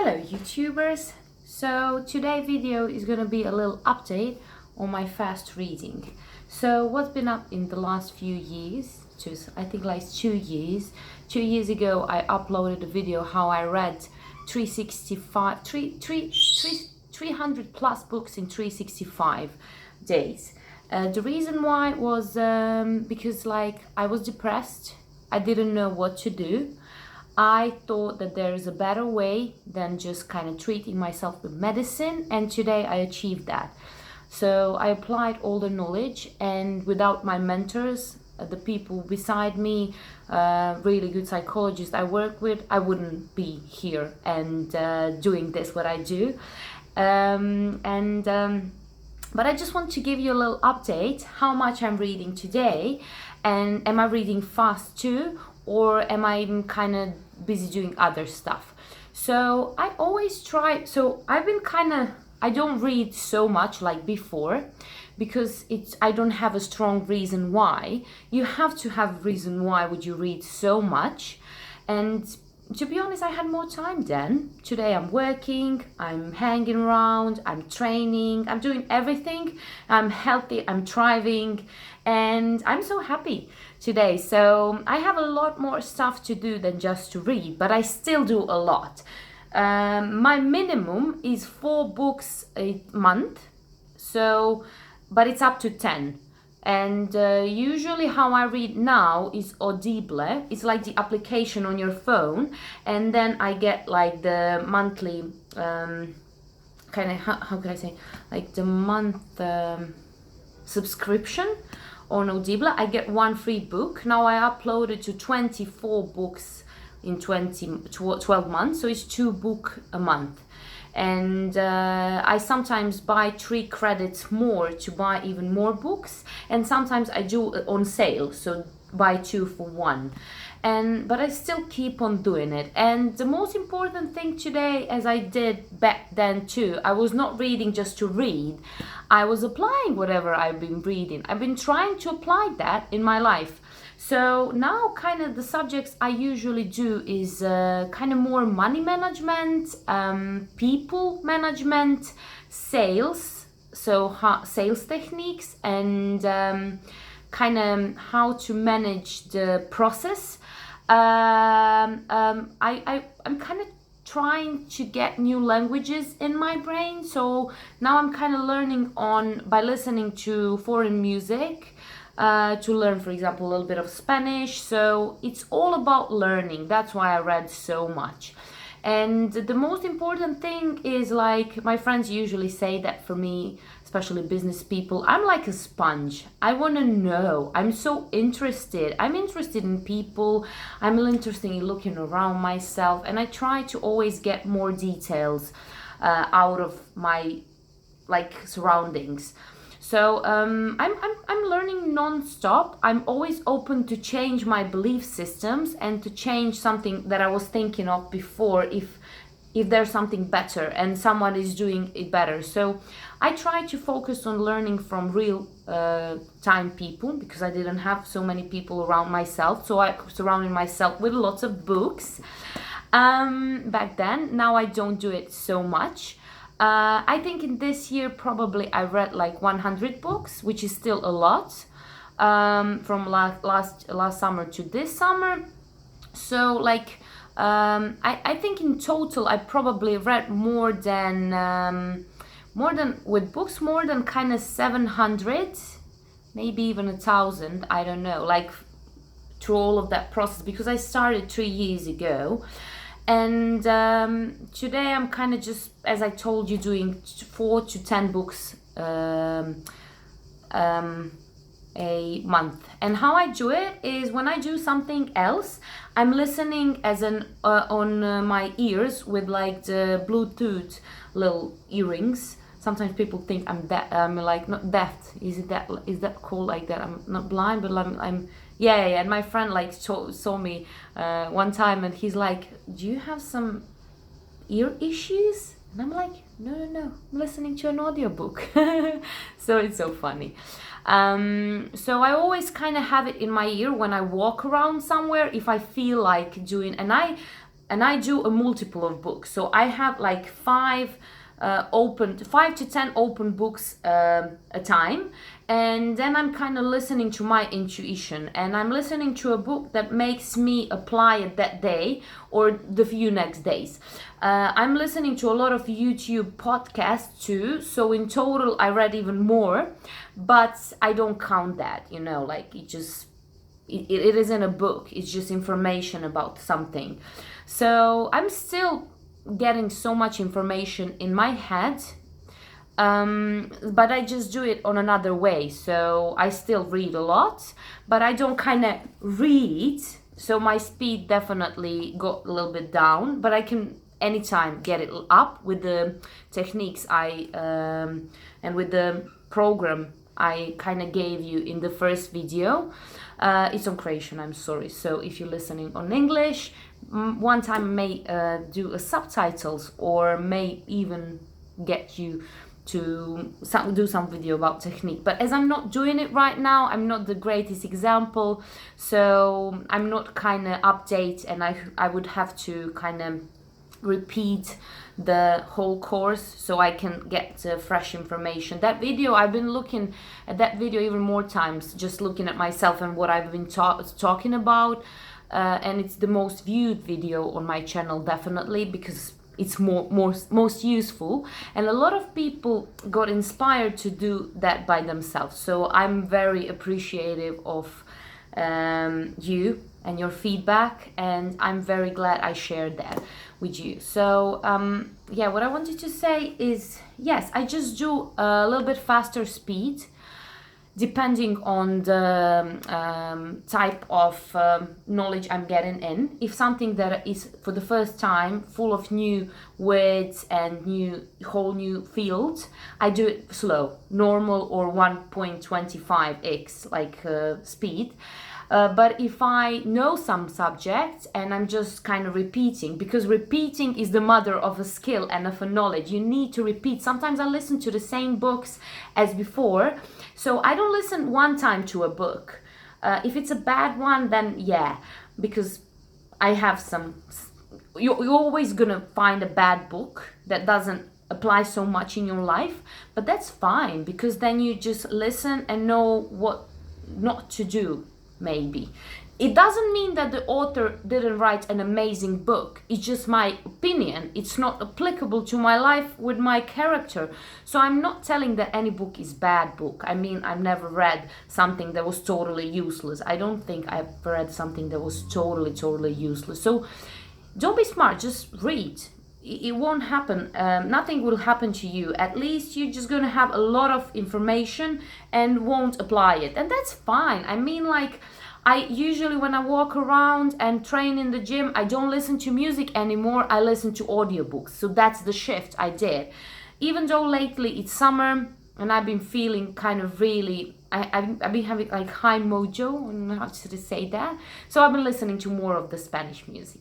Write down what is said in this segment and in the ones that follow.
Hello YouTubers! So today video is gonna be a little update on my fast reading. So what's been up in the last few years, just I think like 2 years. 2 years ago I uploaded a video how I read 300 plus books in 365 days. The reason why was because like I was depressed, I didn't know what to do. I thought that there is a better way than just kind of treating myself with medicine, and today I achieved that. So I applied all the knowledge, and without my mentors, the people beside me, really good psychologists I work with, I wouldn't be here and doing this what I do. But I just want to give you a little update how much I'm reading today, and am I reading fast too, or am I kind of busy doing other stuff? So I always try, so I've been I don't read so much like before because I don't have a strong reason why. You have to have a reason why would you read so much. And to be honest, I had more time then. Today I'm working, I'm hanging around, I'm training, I'm doing everything. I'm healthy, I'm thriving, and I'm so happy today. So I have a lot more stuff to do than just to read, but I still do a lot. My minimum is 4 books a month, so but it's up to 10. And usually how I read now is Audible. It's like the application on your phone, and then I get like the monthly kind of how can I say, like the month subscription on Audible. I get 1 free book. Now I uploaded to 24 books in 12 months, so it's 2 books a month. And I sometimes buy 3 credits more to buy even more books, and sometimes I do on sale, so buy 2 for 1. But I still keep on doing it. And the most important thing today, as I did back then too, I was not reading just to read. I was applying whatever I've been reading. I've been trying to apply that in my life. So now kind of the subjects I usually do is kind of more money management, people management, sales, so sales techniques, and kind of how to manage the process. I'm kind of trying to get new languages in my brain, so now I'm kind of learning by listening to foreign music. To learn, for example, a little bit of Spanish. So it's all about learning. That's why I read so much. And the most important thing is, like my friends usually say that for me, especially business people, I'm like a sponge. I want to know. I'm so interested. I'm interested in people. I'm interested in looking around myself, and I try to always get more details out of my surroundings. So I'm learning non-stop. I'm always open to change my belief systems and to change something that I was thinking of before if there's something better and someone is doing it better. So I try to focus on learning from real time people, because I didn't have so many people around myself. So I surrounded myself with lots of books back then. Now I don't do it so much. I think in this year probably I read like 100 books, which is still a lot, from last summer to this summer. So like I think in total I probably read more than with books, more than kind of 700, maybe even 1,000. I don't know, like through all of that process, because I started 3 years ago. And today I'm kind of just, as I told you, doing 4 to 10 books a month. And how I do it is, when I do something else, I'm listening as on my ears with like the Bluetooth little earrings. Sometimes people think I'm like not deaf. Is that called like that? I'm not blind, but I'm yeah. And my friend like saw me one time, and he's like, "Do you have some ear issues?" And I'm like, no, I'm listening to an audiobook. So it's so funny. So I always kind of have it in my ear when I walk around somewhere, if I feel like doing, and and I do a multiple of books. So I have like 5 to 10 open books a time, and then I'm kind of listening to my intuition, and I'm listening to a book that makes me apply it that day or the few next days. I'm listening to a lot of YouTube podcasts too, so in total I read even more, but I don't count that, like it isn't a book, it's just information about something. So I'm still getting so much information in my head, but I just do it on another way. So I still read a lot, but I don't kind of read, so my speed definitely got a little bit down, but I can anytime get it up with the techniques and with the program I kind of gave you in the first video. It's on Croatian, I'm sorry. So if you're listening on English, one time I may do a subtitles, or may even get you to do some video about technique. But as I'm not doing it right now, I'm not the greatest example, so I'm not kind of update, and I would have to kind of repeat the whole course so I can get fresh information. That video, I've been looking at that video even more times, just looking at myself and what I've been talking about, and it's the most viewed video on my channel, definitely, because it's most useful, and a lot of people got inspired to do that by themselves. So I'm very appreciative of you and your feedback, and I'm very glad I shared that with you. So yeah, what I wanted to say is, yes, I just do a little bit faster speed depending on the type of knowledge I'm getting in. If something that is for the first time, full of new words and whole new fields, I do it slow, normal or 1.25x like speed. But if I know some subjects and I'm just kind of repeating, because repeating is the mother of a skill and of a knowledge. You need to repeat. Sometimes I listen to the same books as before, so I don't listen one time to a book. If it's a bad one, then yeah, because I have some... You're always gonna find a bad book that doesn't apply so much in your life, but that's fine, because then you just listen and know what not to do. Maybe it doesn't mean that the author didn't write an amazing book. It's just my opinion. It's not applicable to my life with my character. So I'm not telling that any book is bad book. I mean, I've never read something that was totally useless. I don't think I've read something that was totally useless. So don't be smart, just read. It won't happen. Nothing will happen to you. At least you're just gonna have a lot of information and won't apply it, and that's fine. I mean, like, I usually, when I walk around and train in the gym, I don't listen to music anymore. I listen to audiobooks. So that's the shift I did. Even though lately it's summer and I've been feeling kind of really, I've been having like high mojo, I don't know how to say that. So I've been listening to more of the Spanish music.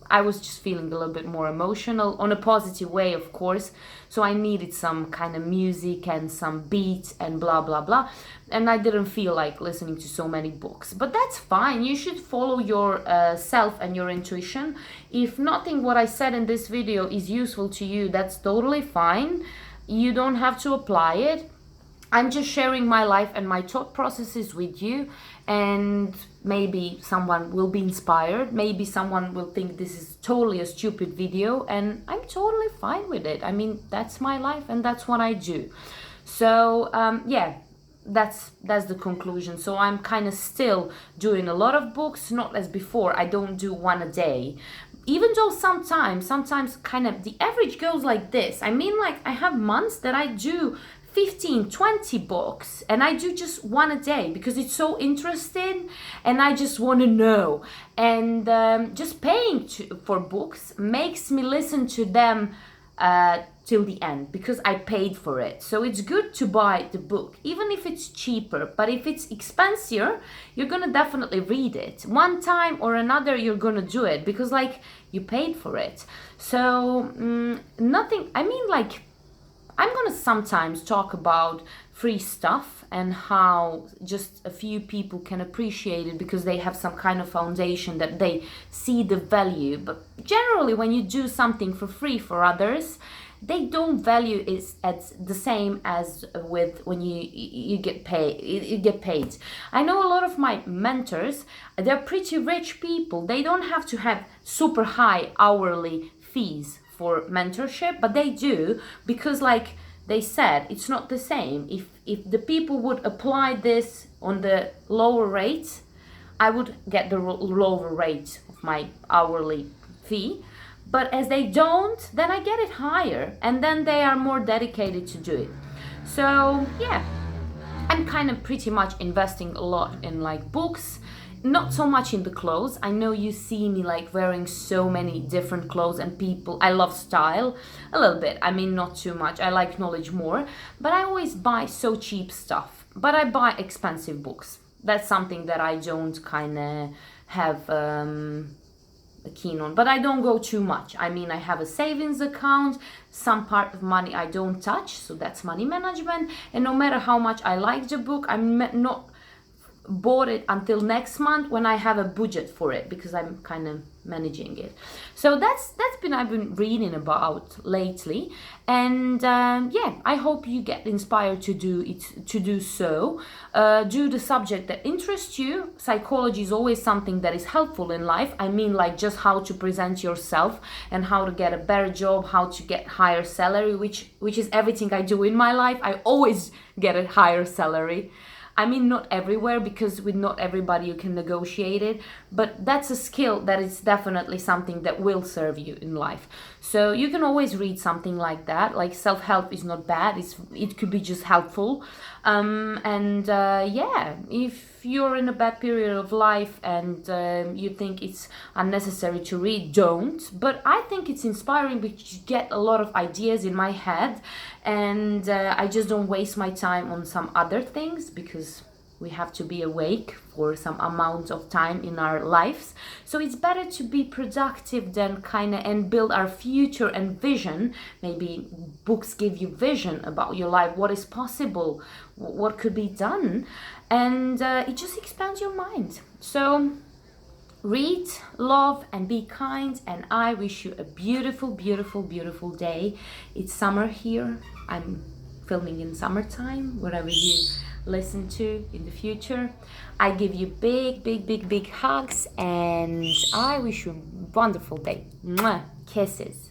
I was just feeling a little bit more emotional, on a positive way, of course. So I needed some kind of music and some beats and blah, blah, blah. And I didn't feel like listening to so many books. But that's fine. You should follow your self and your intuition. If nothing what I said in this video is useful to you, that's totally fine. You don't have to apply it. I'm just sharing my life and my thought processes with you, and maybe someone will be inspired. Maybe someone will think this is totally a stupid video, and I'm totally fine with it. I mean, that's my life and that's what I do. So yeah, that's the conclusion. So I'm kind of still doing a lot of books, not as before. I don't do one a day. Even though sometimes kind of the average goes like this. I mean, like, I have months that I do 15, 20 books, and I do just one a day because it's so interesting and I just want to know. And just paying for books makes me listen to them till the end, because I paid for it. So it's good to buy the book, even if it's cheaper. But if it's expensive, you're gonna definitely read it. One time or another, you're gonna do it, because like, you paid for it. So nothing, I mean, like, I'm gonna sometimes talk about free stuff and how just a few people can appreciate it because they have some kind of foundation that they see the value. But generally, when you do something for free for others, they don't value it as the same as with when you get paid. I know a lot of my mentors, they're pretty rich people. They don't have to have super high hourly fees for mentorship, but they do because, like they said, it's not the same. If the people would apply this on the lower rate, I would get the lower rate of my hourly fee. But as they don't, then I get it higher, and then they are more dedicated to do it. So yeah, I'm kind of pretty much investing a lot in like books, not so much in the clothes. I know you see me like wearing so many different clothes, and people, I love style a little bit. I mean, not too much. I like knowledge more, but I always buy so cheap stuff. But I buy expensive books. That's something that I don't kind of have keen on, but I don't go too much. I mean, I have a savings account, some part of money I don't touch, so that's money management. And no matter how much I like the book, I'm not bought it until next month when I have a budget for it, because I'm kind of managing it. So that's been I've been reading about lately, and yeah, I hope you get inspired to do so. Do the subject that interests you. Psychology is always something that is helpful in life. I mean, like just how to present yourself and how to get a better job, how to get higher salary, which is everything I do in my life. I always get a higher salary. I mean, not everywhere, because with not everybody you can negotiate it, but that's a skill that is definitely something that will serve you in life. So you can always read something like that. Like self-help is not bad. It could be just helpful. Yeah, if you're in a bad period of life and you think it's unnecessary to read, don't. But I think it's inspiring because you get a lot of ideas in my head, and I just don't waste my time on some other things, because we have to be awake for some amount of time in our lives. So it's better to be productive than and build our future and vision. Maybe books give you vision about your life, what is possible, what could be done, and it just expands your mind. So read, love, and be kind, and I wish you a beautiful, beautiful, beautiful day. It's summer here. I'm filming in summertime, wherever you listen to in the future. I give you big, big, big, big hugs, and I wish you a wonderful day. Mwah. Kisses.